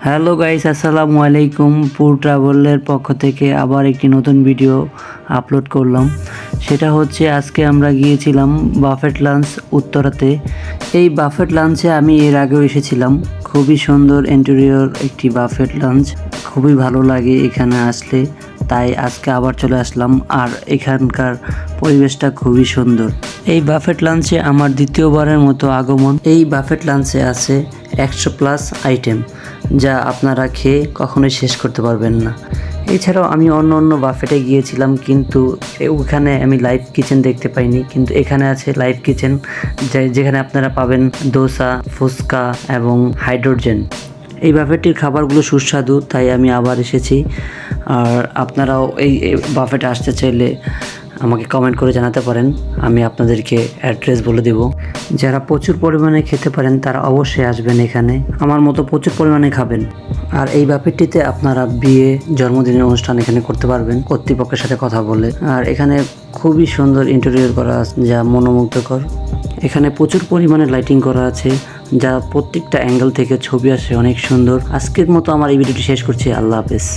Hello guys, আসসালামু আলাইকুম। পুর ট্রাভেলের পক্ষ থেকে আবার একটি নতুন ভিডিও আপলোড করলাম। সেটা হচ্ছে আজকে আমরা গিয়েছিলাম বাফেট লাঞ্চ উত্তরাতে। এই বাফেট লাঞ্চে আমি এর আগেও এসেছিলাম। খুবই সুন্দর ইন্টেরিয়র একটি বাফেট লাঞ্চ, খুবই ভালো লাগে এখানে আসলে, তাই আজকে আবার চলে আসলাম। আর এখানকার পরিবেশটা খুবই সুন্দর। এই বাফেট লাঞ্চে আমার দ্বিতীয়বারের মতো আগমন। এই বাফেট লাঞ্চে আছে 100+ আইটেম, যা আপনারা খেয়ে কখনোই শেষ করতে পারবেন না। এছাড়াও আমি অন্য বাফেটে গিয়েছিলাম, কিন্তু ওখানে আমি লাইভ কিচেন দেখতে পাইনি, কিন্তু এখানে আছে লাইভ কিচেন, যেখানে আপনারা পাবেন দোসা, ফুচকা এবং হাইড্রোজেন। এই বাফেটটির খাবারগুলো সুস্বাদু, তাই আমি আবার এসেছি। আর আপনারাও এই বাফেটে আসতে চাইলে আমাকে কমেন্ট করে জানাতে পারেন, আমি আপনাদেরকে অ্যাড্রেস বলে দেব। যারা প্রচুর পরিমাণে খেতে পারেন তারা অবশ্যই আসবেন এখানে, আমার মতো প্রচুর পরিমাণে খাবেন। আর এই বাফেটটিতে আপনারা বিয়ে, জন্মদিনের অনুষ্ঠান এখানে করতে পারবেন কর্তৃপক্ষের সাথে কথা বলে। আর এখানে খুবই সুন্দর ইন্টেরিয়র করা আছে, যা মনোমুগ্ধকর। এখানে প্রচুর পরিমাণে লাইটিং করা আছে, যা প্রত্যেকটা অ্যাঙ্গেল থেকে ছবি আসে অনেক সুন্দর। আজকের মতো আমার এই ভিডিওটি শেষ করছি। আল্লাহ হাফেজ।